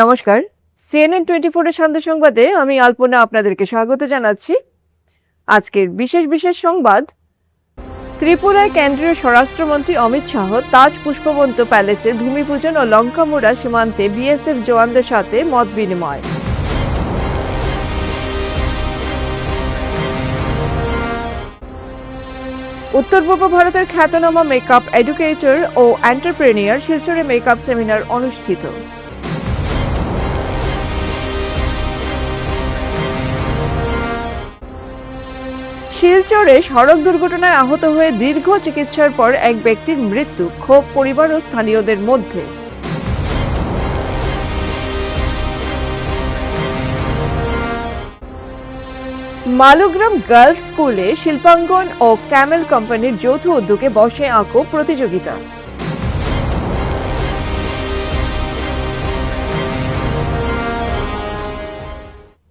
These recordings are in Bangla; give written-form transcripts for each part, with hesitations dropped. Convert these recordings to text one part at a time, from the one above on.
নমস্কার। CNN 24 এর শান্ত সংবাদে আমি আলপনা আপনাদেরকে স্বাগত জানাচ্ছি। আজকের বিশেষ সংবাদ, ত্রিপুরায় কেন্দ্রীয় স্বরাষ্ট্রমন্ত্রী অমিত শাহ তাজ পুষ্পবন্ত প্যালেসের ভূমিপূজন ও লঙ্কামুড়া সীমান্তে বিএসএফ জওয়ানদের সাথে মত বিনিময়। উত্তর পূর্ব ভারতের খ্যাতনামা মেকআপ এডুকেটর ও এন্টারপ্রেনিয়ার শিলচরে মেকআপ সেমিনার অনুষ্ঠিত। শিলচরে সড়ক দুর্ঘটনায় আহত হয়ে দীর্ঘ চিকিৎসার পর এক ব্যক্তির মৃত্যু, ক্ষোভ পরিবার ও স্থানীয়দের মধ্যে। মালুগ্রাম গার্লস স্কুলে শিল্পাঙ্গন ও ক্যামেল কোম্পানির যৌথ উদ্যোগে বসে আঁকো প্রতিযোগিতা।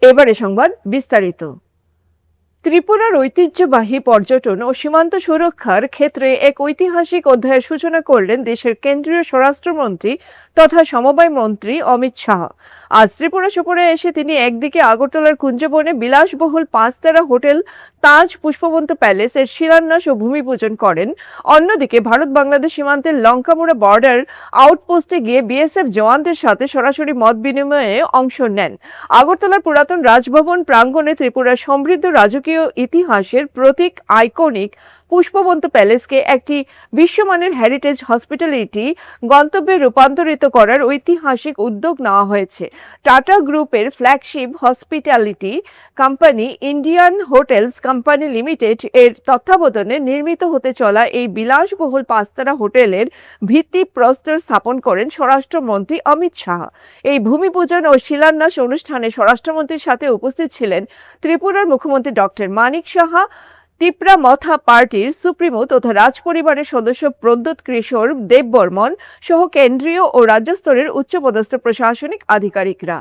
এবারে সংবাদ বিস্তারিত। ত্রিপুরার ঐতিহ্যবাহী পর্যটন ও সীমান্ত সুরক্ষার ক্ষেত্রে এক ঐতিহাসিক অধ্যায়ের সূচনা করলেন দেশের কেন্দ্রীয় স্বরাষ্ট্রমন্ত্রী তথা সমবায় মন্ত্রী অমিত শাহ। আজ ত্রিপুরা সফরে এসে তিনি একদিকে আগরতলার কুঞ্জবনে বিলাসবহুল 5 তারা হোটেল তাজ পুষ্পবন্ত প্যালেস এর শিলান্যাস ও ভূমিপূজন করেন, অন্যদিকে ভারত বাংলাদেশ সীমান্তের লঙ্কামুড়া বর্ডার আউটপোস্টে গিয়ে বিএসএফ জওয়ানদের সাথে সরাসরি মত বিনিময়ে অংশ নেন। আগরতলার পুরাতন রাজভবন প্রাঙ্গণে ত্রিপুরার সমৃদ্ধ রাজকীয় ইতিহাসের প্রতীক আইকনিক পুষ্পবন্ত প্যালেসকে একটি বিশ্বমানের হেরিটেজ হসপিটালিটি গন্তব্যে রূপান্তরিত করার ঐতিহাসিক উদ্যোগ নেওয়া হয়েছে। টাটা গ্রুপের flagship hospitality company Indian hotels company limited এর তত্ত্বাবধানে নির্মিত হতে চলা এই বিলাসবহুল 5 তারা হোটেলের ভিত্তি প্রস্তর স্থাপন করেন স্বরাষ্ট্রমন্ত্রী অমিত শাহ। এই ভূমিপূজন ও শিলান্যাস অনুষ্ঠানে স্বরাষ্ট্রমন্ত্রীর সাথে উপস্থিত ছিলেন ত্রিপুরার মুখ্যমন্ত্রী ডক্টর মানিক সাহা, তিপ্রা মথা পার্টির সুপ্রিমো তথা রাজ পরিবারের সদস্য প্রদ্যোৎ কিশোর দেববর্মন সহ কেন্দ্রীয় ও রাজ্য স্তরের উচ্চপদস্থ প্রশাসনিক আধিকারিকরা।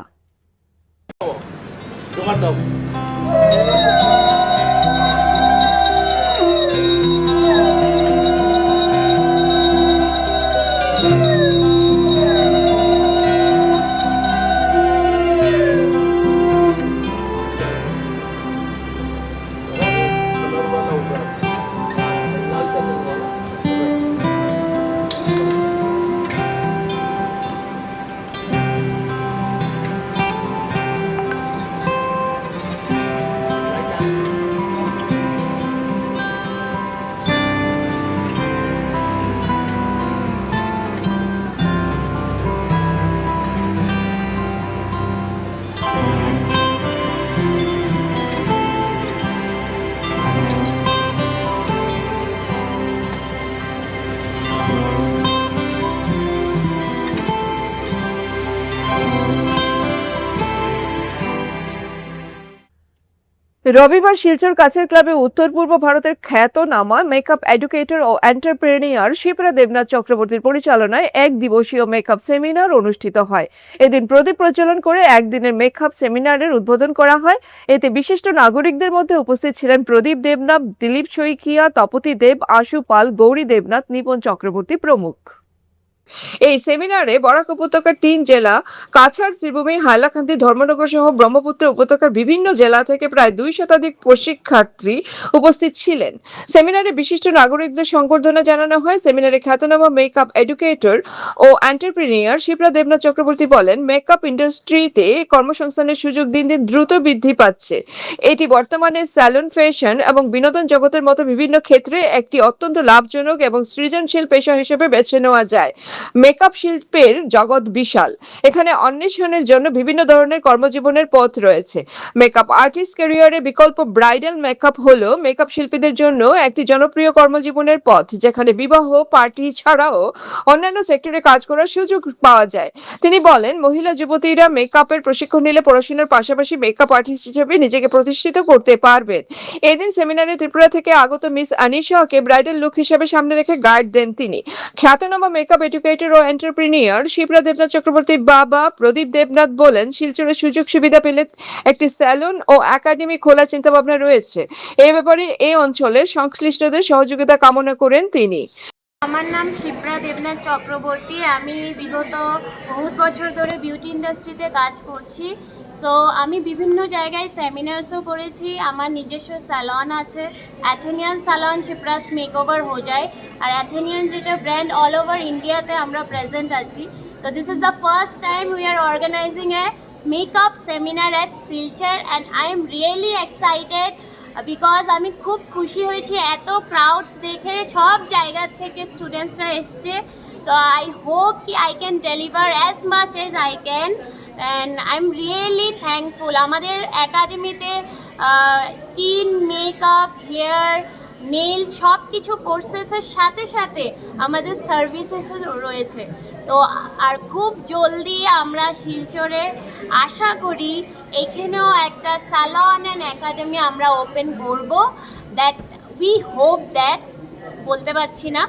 রবিবার শিলচর কাছের ক্লাবে উত্তর পূর্ব ভারতের খ্যাতনামা মেকআপ এডুকেটর ও এন্টারপ্রেনিয়ার শিপ্রা দেবনাথ চক্রবর্তীর পরিচালনায় এক দিবসীয় মেকআপ সেমিনার অনুষ্ঠিত হয়। এদিন প্রদীপ প্রজ্বলন করে একদিনের মেকআপ সেমিনারের উদ্বোধন করা হয়। এতে বিশিষ্ট নাগরিকদের মধ্যে উপস্থিত ছিলেন প্রদীপ দেবনাথ, দিলীপ শইকিয়া, তপতি দেব, আশু পাল, গৌরী দেবনাথ, নিপন চক্রবর্তী প্রমুখ। এই সেমিনারে বরাক উপত্যকার 3 জেলা কাছাড়, শ্রীভূমি, হাইলাকান্দি, ধর্মনগর সহ ব্রহ্মপুত্র উপত্যকার বিভিন্ন জেলা থেকে প্রায় 2 শতাধিক প্রশিক্ষার্থী উপস্থিত ছিলেন। সেমিনারে বিশিষ্ট নাগরিকদের সংবর্ধনা জানানো হয়। সেমিনারে খ্যাতনামা মেকআপ এডুকেটর ও এন্টারপ্রেনিয়ার শিপ্রা দেবনাথ চক্রবর্তী বলেন, মেকআপ ইন্ডাস্ট্রিতে কর্মসংস্থানের সুযোগ দিন দিন দ্রুত বৃদ্ধি পাচ্ছে। এটি বর্তমানে স্যালন, ফ্যাশন এবং বিনোদন জগতের মতো বিভিন্ন ক্ষেত্রে একটি অত্যন্ত লাভজনক এবং সৃজনশীল পেশা হিসেবে বেছে নেওয়া যায়। মেকআপ শিল্পের জগৎ বিশাল, এখানে অন্বেষণের জন্য বিভিন্ন ধরনের কর্মজীবনের পথ রয়েছে। মেকআপ আর্টিস্ট ক্যারিয়ারে বিকল্প ব্রাইডাল মেকআপ হলো মেকআপ শিল্পীদের জন্য একটি জনপ্রিয় কর্মজীবনের পথ, যেখানে বিবাহ পার্টি ছাড়াও অন্যান্য সেক্টরে কাজ করার সুযোগ পাওয়া যায়। তিনি বলেন, মহিলা যুবতীরা মেকআপের প্রশিক্ষণ নিলে পড়াশোনার পাশাপাশি মেকআপ আর্টিস্ট হিসেবে নিজেকে প্রতিষ্ঠিত করতে পারবেন। এদিন সেমিনারে ত্রিপুরা থেকে আগত মিস আনিশাকে ব্রাইডাল লুক হিসেবে সামনে রেখে গাইড দেন তিনি। খ্যাতনামা মেকআপ এডুকেটর ও এন্টারপ্রেনিয়ার শিপ্রা দেবনাথ চক্রবর্তীর বাবা প্রদীপ দেবনাথ বলেন, শিলচরের সুযোগ সুবিধা পেলে একটি স্যালন ও একাডেমি খোলার চিন্তাভাবনা রয়েছে। এই ব্যাপারে এই অঞ্চলের সংশ্লিষ্টদের সহযোগিতা কামনা করেন তিনি। আমার নাম শিপ্রা দেবনাথ চক্রবর্তী। আমি বিগত বহুত বছর ধরে বিউটি ইন্ডাস্ট্রিতে কাজ করছি। সো আমি বিভিন্ন জায়গায় সেমিনার্সও করেছি। আমার নিজস্ব স্যালন আছে, Athenian salon, Shipra's makeover Hojai. আর অ্যাথেনিয়ান যেটা ব্র্যান্ড অল ওভার ইন্ডিয়াতে আমরা প্রেজেন্ট আছি। তো this is the first time we are organizing a makeup seminar at Silchar and I am really excited because আমি খুব খুশি হয়েছি এত ক্রাউডস দেখে। সব জায়গা থেকে স্টুডেন্টসরা এসছে। সো আই হোপ কি I can deliver as much as I can and I am really thankful. আমাদের একাডেমিতে স্কিন, মেকআপ, হেয়ার, নেল সব কিছু কোর্সেসের সাথে সাথে আমাদের সার্ভিসেসও রয়েছে। তো আর খুব জলদি আমরা শিলচরে আশা করি এখানেও একটা স্যালন অ্যান্ড একাডেমি আমরা ওপেন করব। দ্যাট উই হোপ দ্যাট, বলতে পারছি না,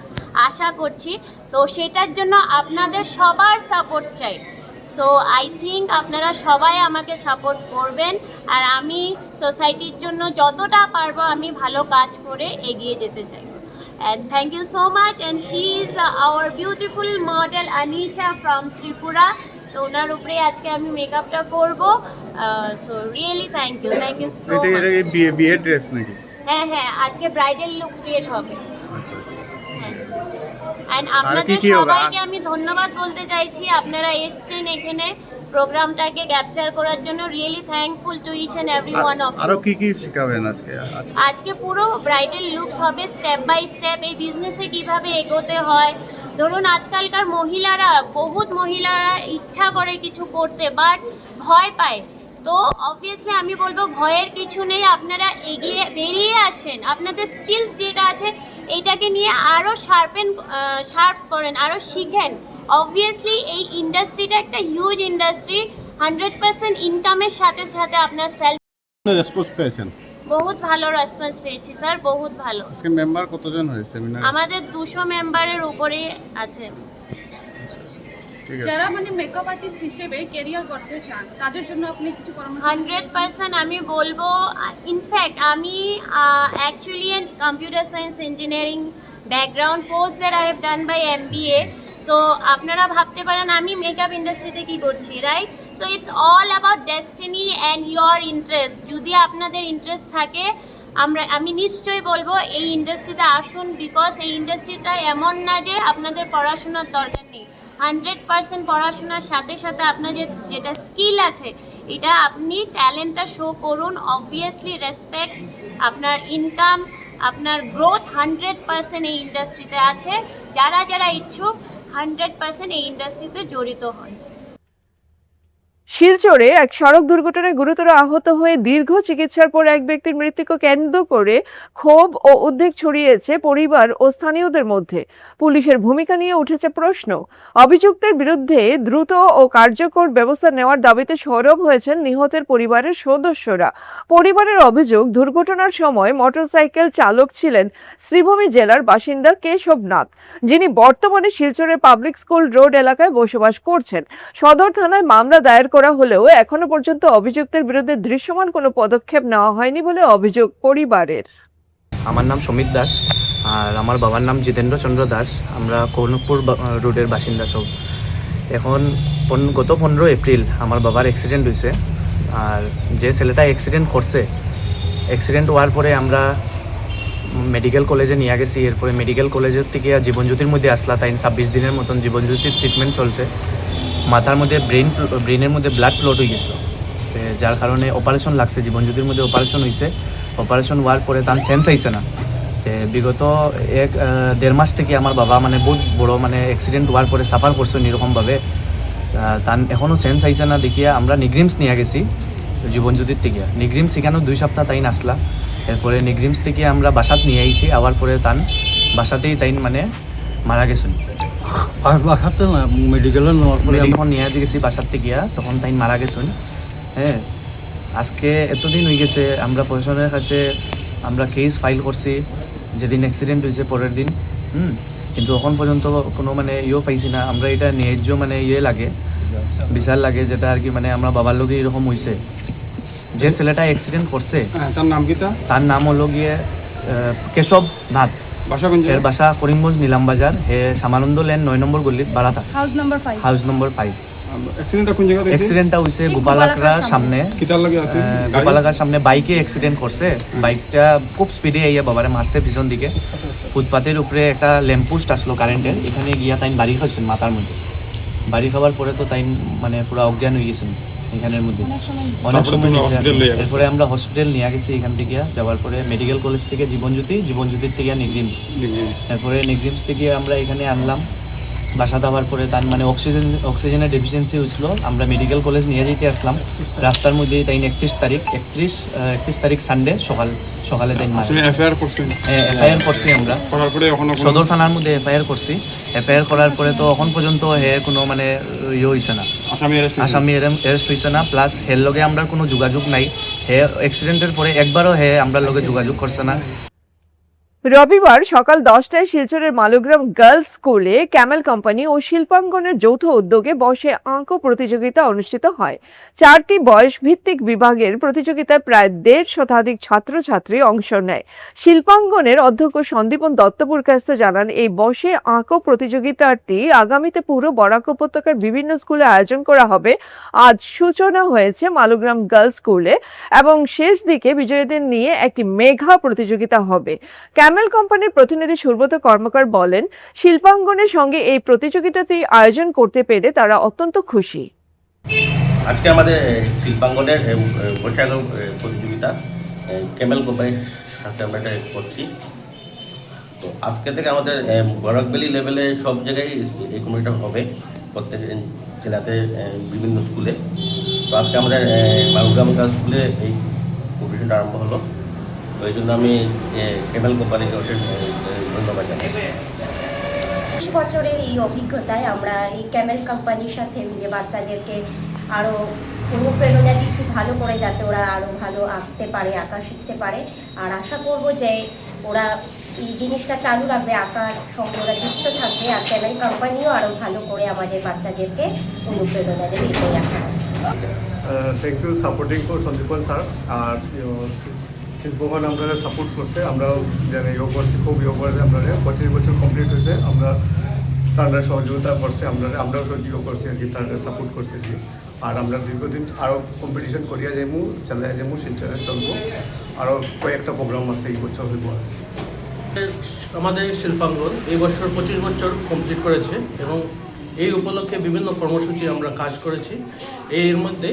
আশা করছি। তো সেটার জন্য আপনাদের সবার সাপোর্ট চাই। সো আই থিঙ্ক আপনারা সবাই আমাকে সাপোর্ট করবেন আর আমি সোসাইটির জন্য যতটা পারবো আমি ভালো কাজ করে এগিয়ে যেতে চাই। And thank you so much. And she is our beautiful model Anisha from Tripura. So ওনার উপরে আজকে আমি মেকআপটা করব। So really thank you so much. এটা বিয়ে ড্রেস নাকি? হ্যাঁ হ্যাঁ, আজকে ব্রাইডাল লুক ক্রিয়েট হবে। আচ্ছা আচ্ছা। অ্যান্ড আপনাদের সবাইকে আমি ধন্যবাদ বলতে চাইছি, আপনারা এসছেন এখানে প্রোগ্রামটাকে ক্যাপচার করার জন্য। Really thankful to each and every one of. আরো কি কি শেখাবেন আজকে? আজকে পুরো ব্রাইডাল লুকস হবে, স্টেপ বাই স্টেপ এই বিজনেসে কিভাবে এগোতে হয়। ধরুন আজকালকার বহুত মহিলারা ইচ্ছা করে কিছু করতে বাট ভয় পায়। তো অবভিয়াসলি আমি বলবো ভয়ের কিছু নেই, আপনারা এগিয়ে বেরিয়ে আসেন। আপনাদের স্কিলস যেটা আছে এইটাকে নিয়ে আরও শার্প করেন, আরও শিখেন। অবভিয়াসলি এই ইন্ডাস্ট্রিটা একটা হিউজ ইন্ডাস্ট্রি। 100% ইনকামের সাথে সাথে আপনার সেলফ রেসপন্স পেয়েছেন? বহুত ভালো রেসপন্স পেয়েছি স্যার, বহুত ভালো। আজকে মেম্বার কতজন হয়েছে সেমিনারে? আমাদের 200 মেম্বারের উপরে আছে। যারা মানে মেকআপ আর্টিস্ট হিসেবে ক্যারিয়ার করতে চান তাদের জন্য আপনি কিছু পরামর্শ? 100% আমি বলবো। ইনফ্যাক্ট আমি actually computer science engineering background, post that I have done by MBA। So আপনারা ভাবতে পারেন আমি মেকআপ ইন্ডাস্ট্রিতে কী করছি, right? So it's all about destiny and your interest. যদি আপনাদের ইন্টারেস্ট থাকে আমি নিশ্চয়ই বলবো এই ইন্ডাস্ট্রিতে আসুন। বিকজ এই ইন্ডাস্ট্রিটা এমন না যে আপনাদের পড়াশোনার দরকার নেই। 100% পড়াশোনার সাথে সাথে আপনার যেটা স্কিল আছে এটা আপনি ট্যালেন্টটা শো করুন। অবভিয়াসলি রেসপেক্ট, আপনার ইনকাম, আপনার গ্রোথ 100% এই ইন্ডাস্ট্রিতে আছে। যারা ইচ্ছুক 100% এই ইন্ডাস্ট্রিতে জড়িত হন। শিলচরে এক সড়ক দুর্ঘটনায় গুরুতর আহত হয়ে দীর্ঘ চিকিৎসার পর এক ব্যক্তির মৃত্যুকে কেন্দ্র করে ক্ষোভ ও উদ্বেগ ছড়িয়েছে পরিবার ও স্থানীয়দের মধ্যে। পুলিশের ভূমিকা নিয়ে উঠেছে প্রশ্ন। অভিযুক্তের বিরুদ্ধে দ্রুত ও কার্যকর ব্যবস্থা নেওয়ার দাবিতে সরব হয়েছেন নিহতের পরিবারের সদস্যরা। পরিবারের অভিযোগ, দুর্ঘটনার সময় মোটরসাইকেল চালক ছিলেন শ্রীভূমি জেলার বাসিন্দা কেশব নাথ, যিনি বর্তমানে শিলচরের পাবলিক স্কুল রোড এলাকায় বসবাস করছেন। সদর থানায় মামলা দায়ের করা হলেও এখনো পর্যন্ত অভিযুক্তের বিরুদ্ধে দৃশ্যমান কোনো পদক্ষেপ নেওয়া হয়নি বলে অভিযোগ পরিবারের। আমার নাম সমিত দাস আর আমার বাবার নাম জিতেন্দ্র চন্দ্র দাস। আমরা কৌনকপুর রোডের বাসিন্দা সব। এখন গত 15 এপ্রিল আমার বাবার অ্যাক্সিডেন্ট হয়েছে। আর যে ছেলেটা অ্যাক্সিডেন্ট করছে, অ্যাক্সিডেন্ট হওয়ার পরে আমরা মেডিকেল কলেজে নিয়ে গেছি। এরপরে মেডিকেল কলেজের থেকে জীবনজ্যোতির মধ্যে আসলা। তাই 26 দিনের মতন জীবনজ্যোতির ট্রিটমেন্ট চলছে। মাথার মধ্যে ব্রেনের মধ্যে ব্লাড ক্লট হয়ে গেছিলো, যার কারণে অপারেশন লাগছে। জীবনজ্যোতির মধ্যে অপারেশন হয়েছে। অপারেশন হওয়ার পরে তার সেন্স আইছে না। বিগত 1-1.5 মাস থেকে আমার বাবা মানে বহুত বড় মানে অ্যাক্সিডেন্ট হওয়ার পরে সাফার করছেন এরকমভাবে। তার এখনও সেন্স আইছে না দেখিয়া আমরা নিগ্রিমস নিয়ে গেছি জীবনজ্যোতির থেকে। নিগ্রিমস এখানেও 2 সপ্তাহ তাই আসলা। এরপরে নিগ্রিমস থেকে আমরা বাসাত নিয়ে আইছি। আবার পরে তান বাসাতেই তাই মানে মারা গেছেন। বাসাতে না মেডিকেলে নিয়ে গেছি বাসার থেকে, তখন তাই মারা গেছেন। হ্যাঁ, আজকে এতদিন হয়ে গেছে আমরা প্রশাসনের কাছে আমরা কেস ফাইল করছি যেদিন অ্যাক্সিডেন্ট হয়েছে পরের দিন। কিন্তু এখন পর্যন্ত কোনো মানে পাইছি না। আমরা এটা ন্যায্য মানে লাগে, বিচার লাগে, যেটা আর কি মানে আমরা বাবার লোকে এরকম হয়েছে। যে ছেলেটা অ্যাক্সিডেন্ট করছে তার নাম কি? তার নাম হলো গিয়ে কেশব নাথ। বাসা কোন এর বাসা করিমগঞ্জ নিলামবাজার, হে সামানন্দ লেন 9 নম্বর গলিত বারাতা, হাউস নাম্বার 5। হাউস নম্বর 5। অ্যাক্সিডেন্টটা কোন জায়গাতে হয়েছে? অ্যাক্সিডেন্টটা হইছে গোপালাকড়ার সামনে। কিতার লাগে আছে? গোপালাকার সামনে বাইকে অ্যাক্সিডেন্ট করছে। বাইকটা খুব স্পিডে আইয়া বাবারে মারছে পিছন দিকে। ফুটপাতের উপরে একটা ল্যাম্পপোস্ট আসলো কারেন্টের, এখানে গিয়া তাই বাড়ি খাইছেন মাথার মধ্যে। বাড়ি খাবার পরে তো তাই মানে পুরো অজ্ঞান হয়ে গেছেন এখানের মধ্যে, অনেক সময় নিচে আছে। এরপরে আমরা হসপিটাল নিয়ে গেছি, এখান থেকে যাওয়ার পরে মেডিকেল কলেজ থেকে জীবনজ্যোতির থেকে নেগ্রিমস, এরপরে নেগ্রিমস থেকে আমরা এখানে আনলাম। বাসা দেওয়ার পরে তার মানে অক্সিজেনের ডেফিসিয়েন্সি হয়েছিল, আমরা মেডিকেল কলেজ নিয়ে যেতে আসলাম। রাস্তার মধ্যে তাই 31 তারিখ সানডে সকালে তাই এফআইআর করছেন? এফআইআর করছি আমরা করার পরে এখন সদর থানার মধ্যে এফআইআর করছি। এফআইআর করার পরে তো এখন পর্যন্ত হে কোনো মানে ইয়ে হয়েছে না, আসামি অ্যারেস্ট হয়েছে না। প্লাস হের লগে আমরা কোনো যোগাযোগ নাই। হে অ্যাক্সিডেন্টের পরে একবারও হে আমরা লগে যোগাযোগ করছে না। রবিবার সকাল 10টায় শিলচরের মালুগ্রাম গার্লস স্কুলে ক্যামেল কোম্পানি ও শিল্পাঙ্গনের যৌথ উদ্যোগে বসে আঁকো প্রতিযোগিতা অনুষ্ঠিত হয়। 4টি বয়স ভিত্তিক বিভাগের প্রতিযোগিতায় প্রায় 1.5 শতাধিক ছাত্রছাত্রী অংশ নেয়। শিল্পাঙ্গনের অধ্যক্ষ সন্দীপন দত্তপুরকাস্ত জানান, এই বসে আঁকো প্রতিযোগিতাটি আগামীতে পুরো বরাক উপত্যকার বিভিন্ন স্কুলে আয়োজন করা হবে। আজ সূচনা হয়েছে মালুগ্রাম গার্লস স্কুলে এবং শেষ দিকে বিজয়ীদের নিয়ে একটি মেগা প্রতিযোগিতা হবে। ক্যামেল কোম্পানির প্রতিনিধি সুব্রত কর্মকার বলেন, শিল্পাঙ্গনের সঙ্গে এই প্রতিযোগিতাটি আয়োজন করতে পেরে তারা অত্যন্ত খুশি। আজকে আমাদের শিল্পাঙ্গনের বৈশাখ প্রতিযোগিতা ক্যামেল কোম্পানির সাথে আমরা এটা করছি। তো আজকে থেকে আমাদের বরাকবেলি লেভেলে সব জায়গায় এই কম্পিটিশন হবে, প্রত্যেক জেলাতে বিভিন্ন স্কুলে। তো আজকে আমাদের মালুগ্রাম স্কুলে এই কম্পিটিশনটা আরম্ভ হলো। তো এই জন্য আমি ক্যামেল কোম্পানিকে অশেষ ধন্যবাদ জানাই। 20 বছরের এই অভিজ্ঞতায় আমরা এই ক্যামেল কোম্পানির সাথে মিলে বাচ্চাদেরকে আরও অনুপ্রেরণা দিচ্ছি ভালো করে, যাতে ওরা আরও ভালো আঁকতে পারে, আঁকা শিখতে পারে। আর আশা করব যে ওরা এই জিনিসটা চালু রাখবে, আঁকার সঙ্গে ওরা যুক্ত থাকবে। আর ক্যামেল কোম্পানিও আরও ভালো করে আমাদের বাচ্চাদেরকে অনুপ্রেরণা দেবে, এটাই আশা করছি। Thank you supporting for Sandipan sir. আর শিল্পবান আপনারা সাপোর্ট করছে, আমরাও জানি ইয়ে করছি, খুব ইয়ে করেছে আপনারা। 25 বছর কমপ্লিট হয়েছে, আমরা তারা সহযোগিতা করছে, আমরাও সহযোগিতা করছি আর কি, তারা সাপোর্ট করছে আর কি। আর আমরা দীর্ঘদিন আরও কম্পিটিশন করিয়া যাইমু, চালাই যাইমু, শিলচরে চলবো। আরও কয়েকটা প্রোগ্রাম আছে এই বছর হইব। আমাদের শিল্পাঙ্গন এই বছর 25 বছর কমপ্লিট করেছে এবং এই উপলক্ষে বিভিন্ন কর্মসূচি আমরা কাজ করেছি। এর মধ্যে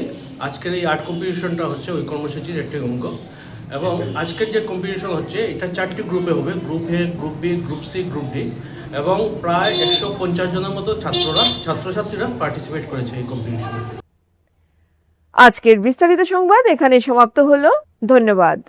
আজকের এই আর্ট কম্পিটিশনটা হচ্ছে ওই কর্মসূচির একটি অঙ্গ। এবং আজকের যে কম্পিটিশন হচ্ছে এটা 4টি গ্রুপে হবে, group A, group B, group C, group D. এবং প্রায় 150 জনের মতো ছাত্রছাত্রীরা পার্টিসিপেট করেছে এই কম্পিটিশনে। আজকের বিস্তারিত সংবাদ এখানে সমাপ্ত হলো। ধন্যবাদ।